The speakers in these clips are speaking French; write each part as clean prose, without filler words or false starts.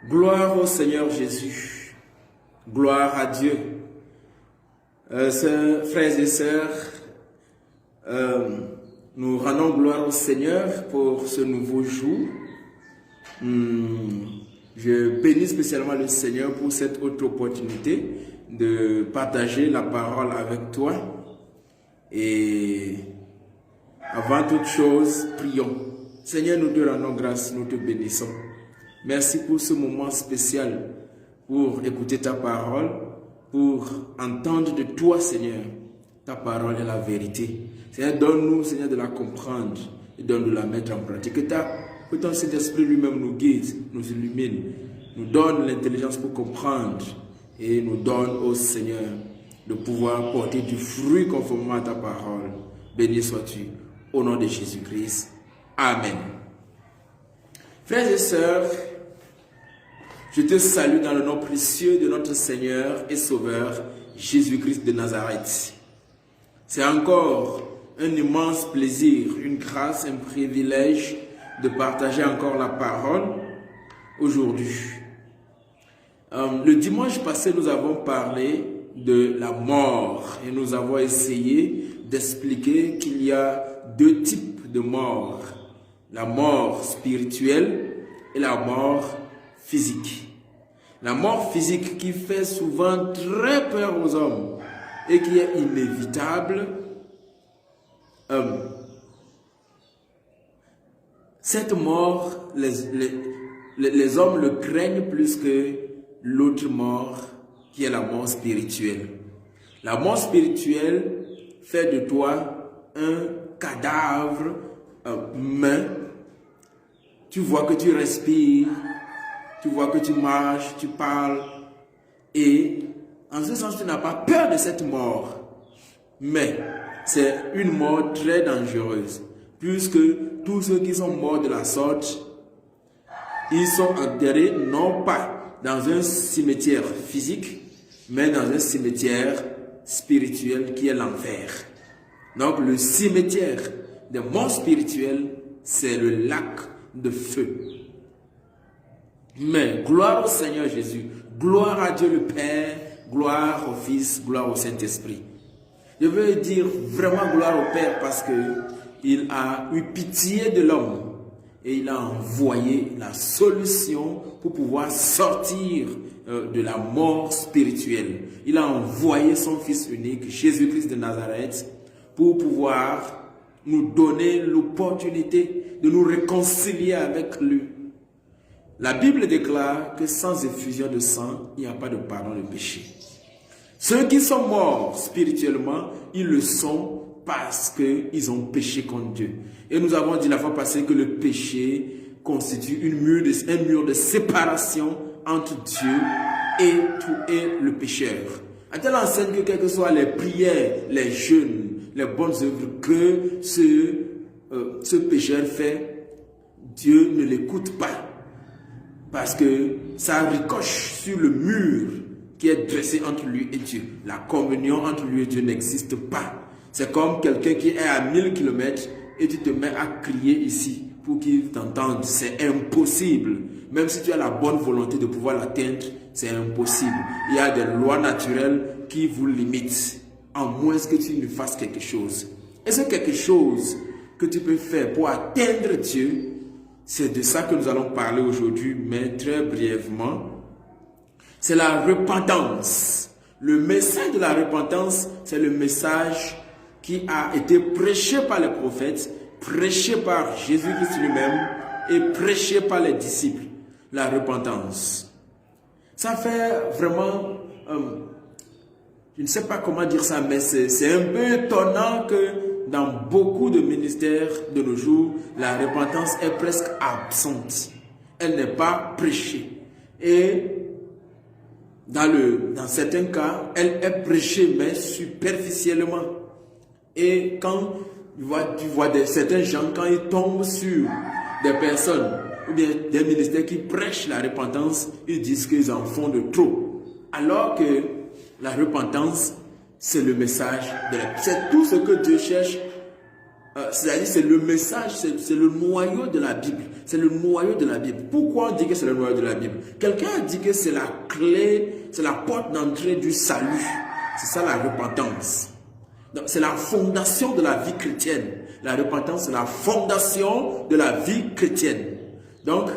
Gloire au Seigneur Jésus. Gloire à Dieu. Frères et sœurs, nous rendons gloire au Seigneur pour ce nouveau jour. Je bénis spécialement le Seigneur pour cette autre opportunité de partager la parole avec toi. Et avant toute chose, prions. Seigneur, nous te rendons grâce, nous te bénissons. Merci pour ce moment spécial, pour écouter ta parole, pour entendre de toi, Seigneur. Ta parole est la vérité. Seigneur, donne-nous, Seigneur, de la comprendre et donne-nous de la mettre en pratique. Que ton Saint-Esprit lui-même nous guide, nous illumine, nous donne l'intelligence pour comprendre et nous donne, au Seigneur, de pouvoir porter du fruit conformément à ta parole. Béni sois-tu, au nom de Jésus-Christ. Amen. Frères et sœurs, je te salue dans le nom précieux de notre Seigneur et Sauveur, Jésus-Christ de Nazareth. C'est encore un immense plaisir, une grâce, un privilège de partager encore la parole aujourd'hui. Le dimanche passé, nous avons parlé de la mort et nous avons essayé d'expliquer qu'il y a deux types de mort. La mort spirituelle et la mort physique. La mort physique qui fait souvent très peur aux hommes et qui est inévitable. Cette mort, les hommes le craignent plus que l'autre mort qui est la mort spirituelle. La mort spirituelle fait de toi un cadavre humain. Tu vois que tu respires, tu vois que tu marches, tu parles. Et en ce sens, tu n'as pas peur de cette mort. Mais c'est une mort très dangereuse. Puisque tous ceux qui sont morts de la sorte, ils sont enterrés non pas dans un cimetière physique, mais dans un cimetière spirituel qui est l'enfer. Donc le cimetière des morts spirituels, c'est le lac de feu. Mais gloire au Seigneur Jésus, gloire à Dieu le Père, gloire au Fils, gloire au Saint-Esprit. Je veux dire vraiment gloire au Père parce que il a eu pitié de l'homme et il a envoyé la solution pour pouvoir sortir de la mort spirituelle. Il a envoyé son Fils unique, Jésus-Christ de Nazareth, pour pouvoir nous donner l'opportunité de nous réconcilier avec lui. La Bible déclare que sans effusion de sang, il n'y a pas de pardon de péché. Ceux qui sont morts spirituellement, ils le sont parce qu'ils ont péché contre Dieu. Et nous avons dit la fois passée que le péché constitue un mur de séparation entre Dieu et le pécheur. À telle enseigne que quelles que soient les prières, les jeûnes, les bonnes œuvres que ce pécheur fait, Dieu ne l'écoute pas. Parce que ça ricoche sur le mur qui est dressé entre lui et Dieu. La communion entre lui et Dieu n'existe pas. C'est comme quelqu'un qui est à 1000 km et tu te mets à crier ici pour qu'il t'entende. C'est impossible. Même si tu as la bonne volonté de pouvoir l'atteindre, c'est impossible. Il y a des lois naturelles qui vous limitent, à moins que tu ne fasses quelque chose. Et c'est quelque chose que tu peux faire pour atteindre Dieu. C'est de ça que nous allons parler aujourd'hui, mais très brièvement. C'est la repentance. Le message de la repentance, c'est le message qui a été prêché par les prophètes, prêché par Jésus-Christ lui-même et prêché par les disciples. La repentance. Ça fait vraiment, je ne sais pas comment dire ça, mais c'est un peu étonnant que dans beaucoup de ministères de nos jours, la repentance est presque absente. Elle n'est pas prêchée. Et dans certains cas, elle est prêchée, mais superficiellement. Et quand tu vois certains gens, quand ils tombent sur des personnes, ou bien des ministères qui prêchent la repentance, ils disent qu'ils en font de trop. Alors que la repentance, c'est le message, c'est tout ce que Dieu cherche c'est-à-dire c'est le message, c'est le noyau de la Bible. C'est le noyau de la Bible. Pourquoi on dit que c'est le noyau de la Bible? Quelqu'un a dit que c'est la clé, c'est la porte d'entrée du salut. C'est ça la repentance. Donc c'est la fondation de la vie chrétienne. La repentance, c'est la fondation de la vie chrétienne. Donc,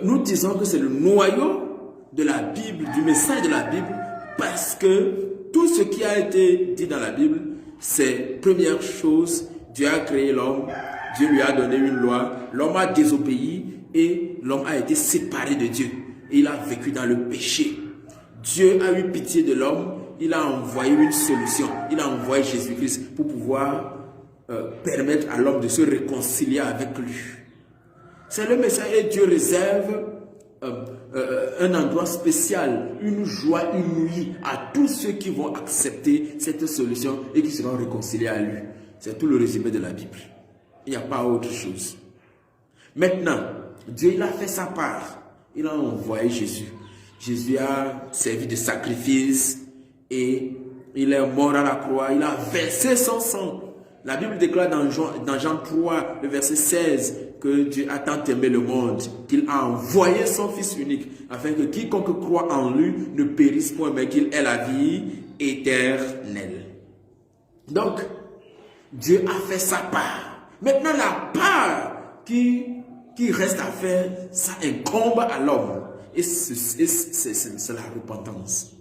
nous disons que c'est le noyau de la Bible, du message de la Bible, parce que tout ce qui a été dit dans la Bible, c'est première chose, Dieu a créé l'homme, Dieu lui a donné une loi, l'homme a désobéi et l'homme a été séparé de Dieu. Et il a vécu dans le péché. Dieu a eu pitié de l'homme, il a envoyé une solution, il a envoyé Jésus-Christ pour pouvoir permettre à l'homme de se réconcilier avec lui. C'est le message et Dieu réserve un endroit spécial, une joie inouïe à tous ceux qui vont accepter cette solution et qui seront réconciliés à lui. C'est tout le résumé de la Bible. Il n'y a pas autre chose. Maintenant, Dieu il a fait sa part. Il a envoyé Jésus. Jésus a servi de sacrifice et il est mort à la croix. Il a versé son sang. La Bible déclare dans Jean 3, le verset 16, que Dieu a tant aimé le monde qu'il a envoyé son Fils unique, afin que quiconque croit en lui ne périsse point, mais qu'il ait la vie éternelle. Donc, Dieu a fait sa part. Maintenant, la part qui reste à faire, ça incombe à l'homme. Et c'est la repentance.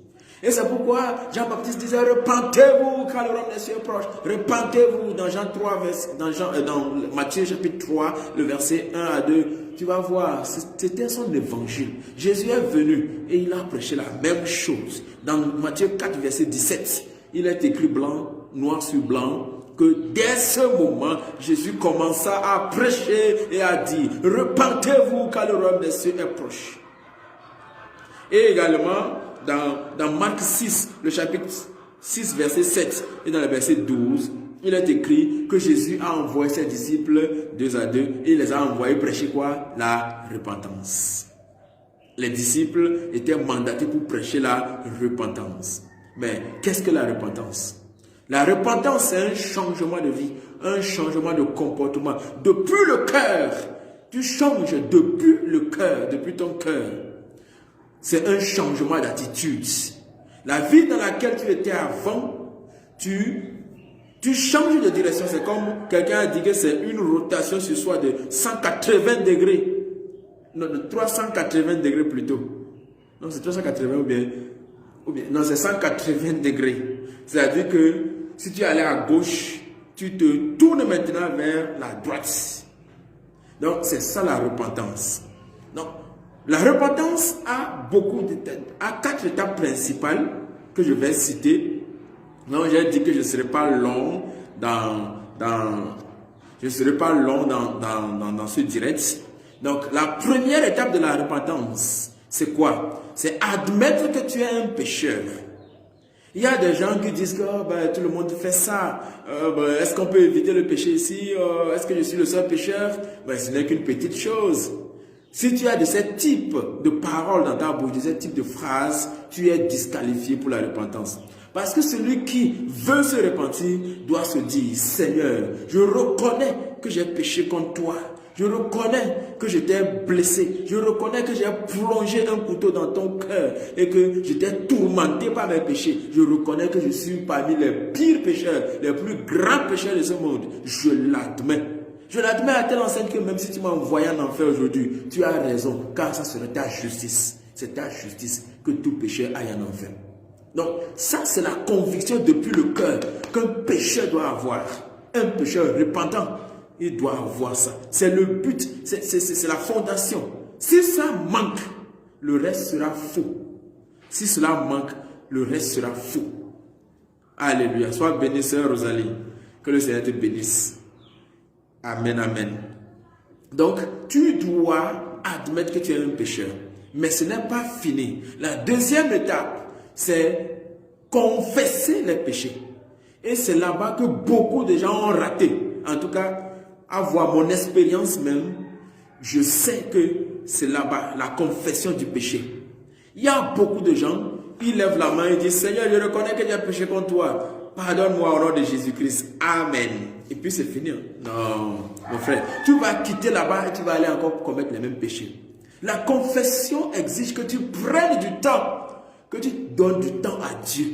Et c'est pourquoi Jean-Baptiste disait, repentez-vous car le royaume des cieux est proche. Repentez-vous dans Jean 3, dans Matthieu chapitre 3, le verset 1 à 2. Tu vas voir, c'était son évangile. Jésus est venu et il a prêché la même chose. Dans Matthieu 4, verset 17, il est écrit blanc, noir sur blanc, que dès ce moment, Jésus commença à prêcher et à dire, repentez-vous car le royaume des cieux est proche. Et également, dans Marc 6, le chapitre 6, verset 7 et dans le verset 12, il est écrit que Jésus a envoyé ses disciples 2 à 2 et il les a envoyés prêcher quoi? La repentance. Les disciples étaient mandatés pour prêcher la repentance. Mais qu'est-ce que la repentance? La repentance, c'est un changement de vie, un changement de comportement. Depuis le cœur, tu changes depuis le cœur, depuis ton cœur. C'est un changement d'attitude. La vie dans laquelle tu étais avant, tu changes de direction. C'est comme quelqu'un a dit que c'est une rotation sur soi de 180 degrés. Non, de 380 degrés plutôt. Non, c'est 380 ou bien non, c'est 180 degrés. C'est-à-dire que si tu allais à gauche, tu te tournes maintenant vers la droite. Donc, c'est ça la repentance. Donc, la repentance a a 4 étapes principales que je vais citer. Donc, j'ai dit que je ne serai pas long dans ce direct. Donc, la première étape de la repentance, c'est quoi? C'est admettre que tu es un pécheur. Il y a des gens qui disent que tout le monde fait ça. Est-ce qu'on peut éviter le péché ici? Est-ce que je suis le seul pécheur? Ce n'est qu'une petite chose. Si tu as de ce type de paroles dans ta bouche, de ce type de phrases, tu es disqualifié pour la repentance. Parce que celui qui veut se repentir doit se dire, Seigneur, je reconnais que j'ai péché contre toi. Je reconnais que je t'ai blessé. Je reconnais que j'ai plongé un couteau dans ton cœur et que je t'ai tourmenté par mes péchés. Je reconnais que je suis parmi les pires pécheurs, les plus grands pécheurs de ce monde. Je l'admets. Je l'admets à telle enseigne que même si tu m'as envoyé en enfer aujourd'hui, tu as raison, car ça serait ta justice. C'est ta justice que tout pécheur aille en enfer. Donc, ça c'est la conviction depuis le cœur qu'un pécheur doit avoir. Un pécheur repentant, il doit avoir ça. C'est le but, c'est la fondation. Si ça manque, le reste sera faux. Si cela manque, le reste sera faux. Alléluia. Sois bénie, sœur Rosalie. Que le Seigneur te bénisse. Amen, amen. Donc, tu dois admettre que tu es un pécheur. Mais ce n'est pas fini. La deuxième étape, c'est confesser les péchés. Et c'est là-bas que beaucoup de gens ont raté. En tout cas, à voir mon expérience même, je sais que c'est là-bas, la confession du péché. Il y a beaucoup de gens, ils lèvent la main et disent, Seigneur, je reconnais que j'ai péché contre toi. pardonne-moi au nom de Jésus-Christ. Amen. Et puis c'est fini. Non, mon frère, tu vas quitter là-bas et tu vas aller encore commettre les mêmes péchés. La confession exige que tu prennes du temps, que tu donnes du temps à Dieu.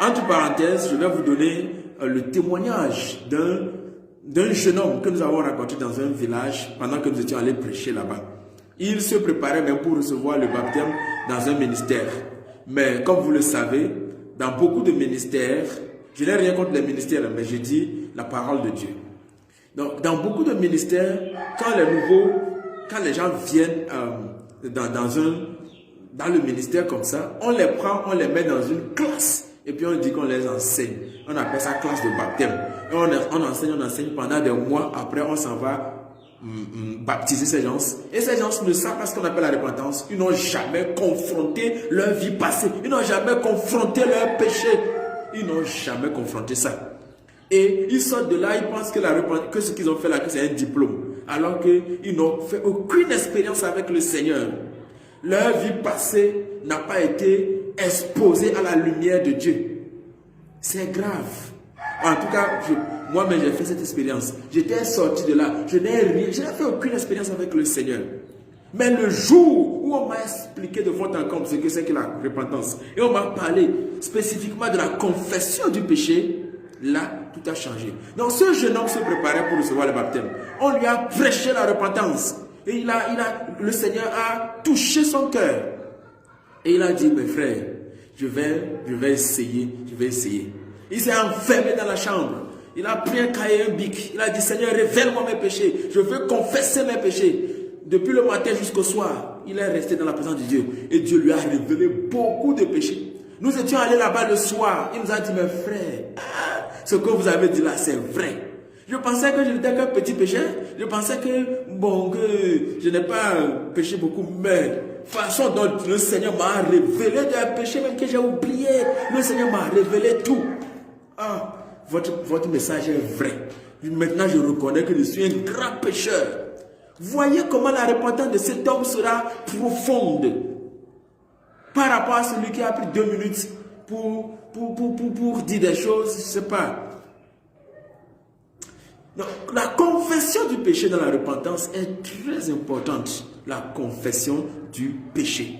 Entre parenthèses, je vais vous donner le témoignage d'un jeune homme que nous avons rencontré dans un village pendant que nous étions allés prêcher là-bas. Il se préparait même pour recevoir le baptême dans un ministère. Mais comme vous le savez, dans beaucoup de ministères, je n'ai rien contre les ministères, mais je dis la parole de Dieu. Donc, dans beaucoup de ministères, quand les gens viennent dans le ministère comme ça, on les prend, on les met dans une classe et puis on dit qu'on les enseigne. On appelle ça classe de baptême. Et on enseigne pendant des mois. Après, on s'en va baptiser ces gens. Et ces gens ne savent pas ce qu'on appelle la repentance. Ils n'ont jamais confronté leur vie passée. Ils n'ont jamais confronté leur péché. Ils n'ont jamais confronté ça. Et ils sortent de là, ils pensent que ce qu'ils ont fait là, que c'est un diplôme. Alors qu'ils n'ont fait aucune expérience avec le Seigneur. Leur vie passée n'a pas été exposée à la lumière de Dieu. C'est grave. En tout cas, moi-même j'ai fait cette expérience. J'étais sorti de là. Je n'ai fait aucune expérience avec le Seigneur. Mais le jour où on m'a expliqué de fond en comble ce que c'est que la repentance, et on m'a parlé spécifiquement de la confession du péché, là, tout a changé. Donc ce jeune homme se préparait pour recevoir le baptême. On lui a prêché la repentance. Et le Seigneur a touché son cœur. Et il a dit, mes frères, je vais essayer. Il s'est enfermé dans la chambre. Il a pris un cahier, un bic. Il a dit, Seigneur, révèle-moi mes péchés. Je veux confesser mes péchés. Depuis le matin jusqu'au soir, il est resté dans la présence de Dieu. Et Dieu lui a révélé beaucoup de péchés. Nous étions allés là-bas le soir. Il nous a dit, mes frères, ce que vous avez dit là, c'est vrai. Je pensais que je n'étais qu'un petit pécheur. Je pensais que je n'ai pas péché beaucoup. Mais façon dont le Seigneur m'a révélé des péchés même que j'ai oublié. Le Seigneur m'a révélé tout. Ah, votre message est vrai. Maintenant, je reconnais que je suis un grand pécheur. Voyez comment la repentance de cet homme sera profonde par rapport à celui qui a pris 2 minutes pour dire des choses, je ne sais pas. Donc, la confession du péché dans la repentance est très importante. La confession du péché.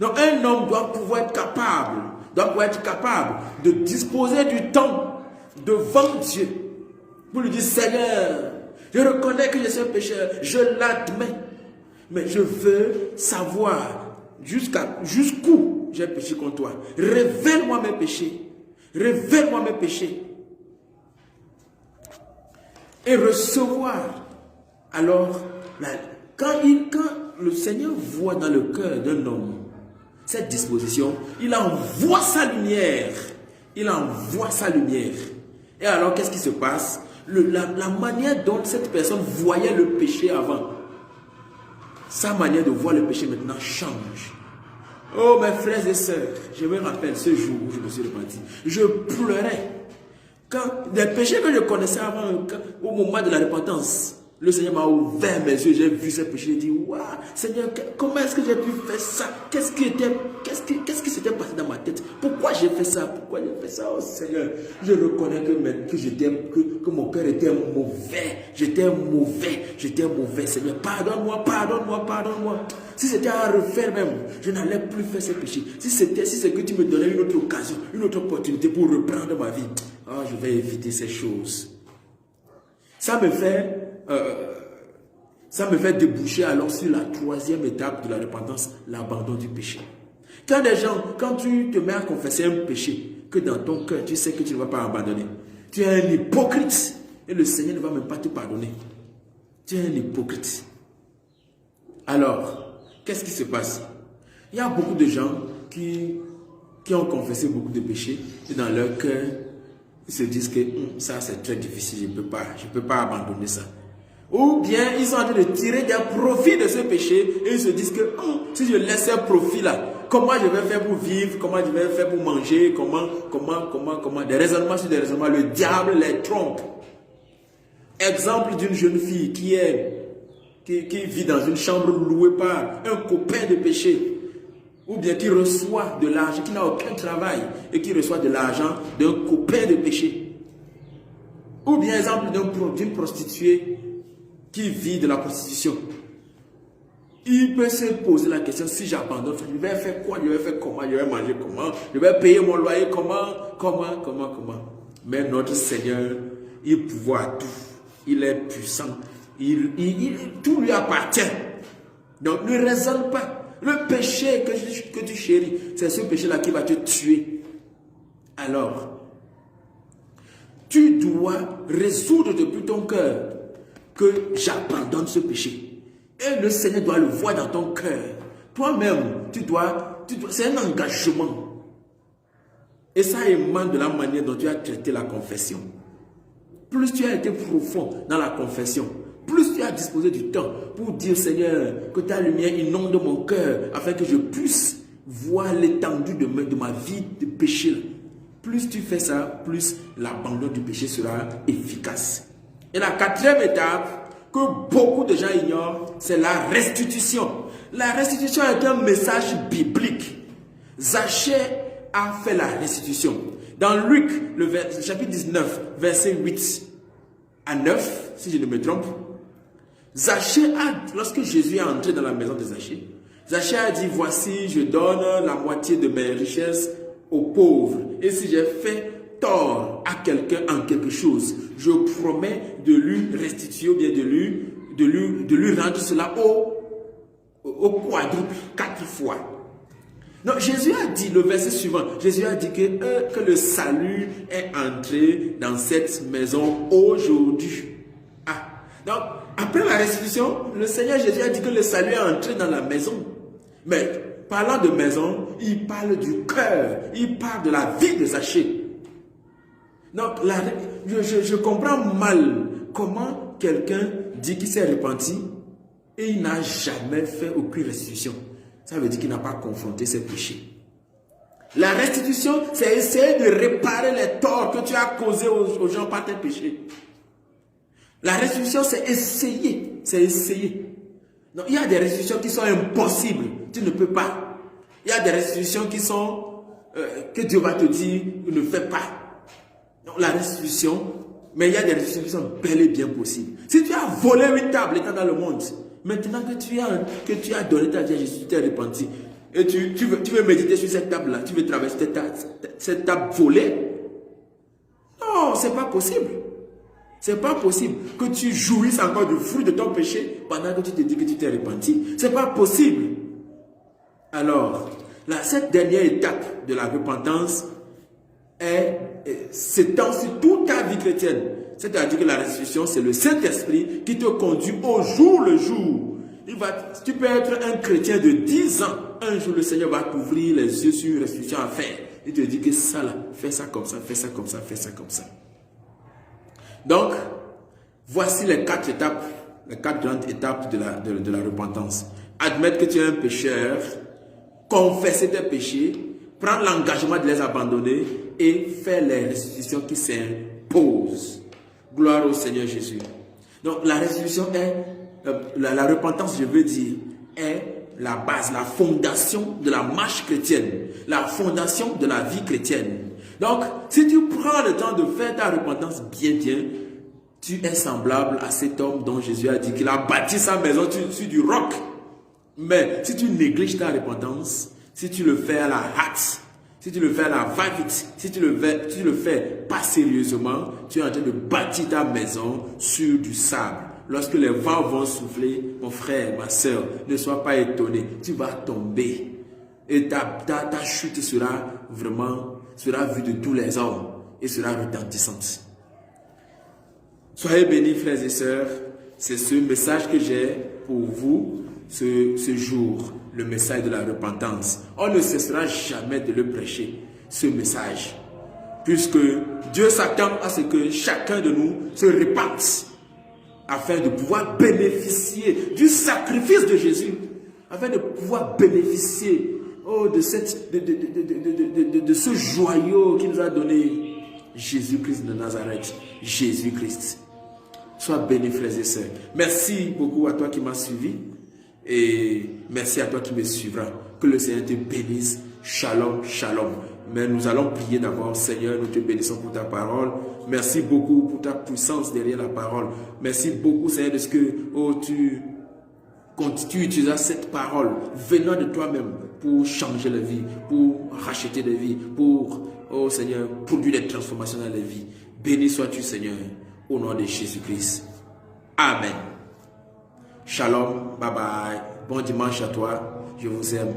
Donc, un homme doit pouvoir être capable de disposer du temps devant Dieu pour lui dire, Seigneur, je reconnais que je suis un pécheur, je l'admets, mais je veux savoir jusqu'où j'ai péché contre toi. Révèle-moi mes péchés. Révèle-moi mes péchés. Et recevoir. Alors, quand le Seigneur voit dans le cœur d'un homme cette disposition, il envoie sa lumière. Il envoie sa lumière. Et alors, qu'est-ce qui se passe? La manière dont cette personne voyait le péché avant, sa manière de voir le péché maintenant change. Oh, mes frères et sœurs, je me rappelle ce jour où je me suis repenti. Je pleurais. Quand des péchés que je connaissais avant, au moment de la repentance, le Seigneur m'a ouvert mes yeux, j'ai vu ces péchés, j'ai dit, waouh, Seigneur, comment est-ce que j'ai pu faire ça? Qu'est-ce qui s'était passé dans ma tête? Pourquoi j'ai fait ça? Oh Seigneur, je reconnais que mon cœur était mauvais. J'étais mauvais, Seigneur. Pardonne-moi. Si c'était à refaire même, je n'allais plus faire ces péchés. Si c'est que tu me donnais une autre occasion, une autre opportunité pour reprendre ma vie, je vais éviter ces choses. Ça me fait déboucher alors sur la 3e étape de la repentance, l'abandon du péché. Quand tu te mets à confesser un péché, que dans ton cœur, tu sais que tu ne vas pas abandonner. Tu es un hypocrite et le Seigneur ne va même pas te pardonner. Tu es un hypocrite. Alors, qu'est-ce qui se passe? Il y a beaucoup de gens qui ont confessé beaucoup de péchés et dans leur cœur, ils se disent que ça c'est très difficile, je ne peux pas abandonner ça. Ou bien ils sont en train de tirer des profits de ce péché et ils se disent que si je laisse un profit là, comment je vais faire pour vivre, comment je vais faire pour manger, comment, des raisonnements sur des raisonnements, le diable les trompe. Exemple d'une jeune fille qui vit dans une chambre louée par un copain de péché, ou bien qui reçoit de l'argent, qui n'a aucun travail et qui reçoit de l'argent d'un copain de péché. Ou bien exemple d'une prostituée qui vit de la prostitution. Il peut se poser la question, si j'abandonne, je vais faire quoi, je vais faire comment, je vais manger comment, je vais payer mon loyer comment. Mais notre Seigneur, il pouvoir tout, il est puissant, tout lui appartient. Donc ne raisonne pas. Le péché que tu chéris, c'est ce péché-là qui va te tuer. Alors, tu dois résoudre depuis ton cœur que j'abandonne ce péché. Et le Seigneur doit le voir dans ton cœur. Toi-même, c'est un engagement. Et ça émane de la manière dont tu as traité la confession. Plus tu as été profond dans la confession, plus tu as disposé du temps pour dire, Seigneur, que ta lumière inonde mon cœur, afin que je puisse voir l'étendue de ma vie de péché. Plus tu fais ça, plus l'abandon du péché sera efficace. Et la quatrième étape, que beaucoup de gens ignorent, c'est la restitution. La restitution est un message biblique. Zachée a fait la restitution. Dans Luc, le chapitre 19, verset 8 à 9, si je ne me trompe, lorsque Jésus est entré dans la maison de Zachée, Zachée a dit, voici, je donne la moitié de mes richesses aux pauvres. Et si j'ai fait tort à quelqu'un en quelque chose, je promets de lui restituer ou bien de lui rendre cela au quadruple, 4 fois. Donc Jésus a dit, le verset suivant, Jésus a dit que le salut est entré dans cette maison aujourd'hui. Donc après la restitution, le Seigneur Jésus a dit que le salut est entré dans la maison. Mais parlant de maison, il parle du cœur, il parle de la vie de Zachée. Donc, je comprends mal comment quelqu'un dit qu'il s'est repenti et il n'a jamais fait aucune restitution. Ça veut dire qu'il n'a pas confronté ses péchés. La restitution, c'est essayer de réparer les torts que tu as causés aux gens par tes péchés. La restitution, c'est essayer. C'est essayer. Donc, il y a des restitutions qui sont impossibles. Tu ne peux pas. Il y a des restitutions qui sont que Dieu va te dire, ne fais pas. Donc la restitution, mais il y a des restitutions qui sont bel et bien possibles. Si tu as volé une table étant dans le monde, maintenant que tu as donné ta vie à Jésus, tu t'es repenti, et tu veux méditer sur cette table-là, tu veux traverser cette table volée. Non, c'est pas possible. C'est pas possible que tu jouisses encore du fruit de ton péché pendant que tu te dis que tu t'es repenti. C'est pas possible. Alors, cette dernière étape de la repentance s'étend sur toute ta vie chrétienne. C'est-à-dire que la restitution, c'est le Saint-Esprit qui te conduit au jour le jour. Tu peux être un chrétien de 10 ans. Un jour, le Seigneur va t'ouvrir les yeux sur une restitution à faire. Il te dit que ça là, fais ça comme ça, fais ça comme ça, fais ça comme ça. Donc, voici les 4 étapes, les 4 grandes étapes de la repentance. Admettre que tu es un pécheur, confesser tes péchés, prendre l'engagement de les abandonner et faire les restitutions qui s'imposent. Gloire au Seigneur Jésus. Donc la restitution est, la repentance, je veux dire, est la base, la fondation de la marche chrétienne, la fondation de la vie chrétienne. Donc, si tu prends le temps de faire ta repentance bien, tu es semblable à cet homme dont Jésus a dit qu'il a bâti sa maison sur du roc. Mais si tu négliges ta repentance, si tu le fais à la hâte, si tu le fais à la va-vite, si tu le fais pas sérieusement, tu es en train de bâtir ta maison sur du sable. Lorsque les vents vont souffler, mon frère, ma soeur, ne sois pas étonné, tu vas tomber. Et ta chute sera vue de tous les hommes et sera retentissante. Soyez bénis, frères et sœurs. C'est ce message que j'ai pour vous ce jour, le message de la repentance. On ne cessera jamais de le prêcher, ce message, puisque Dieu s'attend à ce que chacun de nous se repente afin de pouvoir bénéficier du sacrifice de Jésus, afin de pouvoir bénéficier de ce joyau qu'il nous a donné, Jésus-Christ de Nazareth, Jésus-Christ. Sois béni, frères et sœurs. Merci beaucoup à toi qui m'as suivi. Et merci à toi qui me suivras. Que le Seigneur te bénisse. Shalom, shalom. Mais nous allons prier d'abord. Seigneur, nous te bénissons pour ta parole. Merci beaucoup pour ta puissance derrière la parole. Merci beaucoup, Seigneur, de ce que tu utilises cette parole venant de toi-même pour changer la vie, pour racheter des vies, pour, oh Seigneur, produire des transformations dans les vies. Béni sois-tu, Seigneur, au nom de Jésus-Christ. Amen. Shalom, bye bye. Bon dimanche à toi. Je vous aime.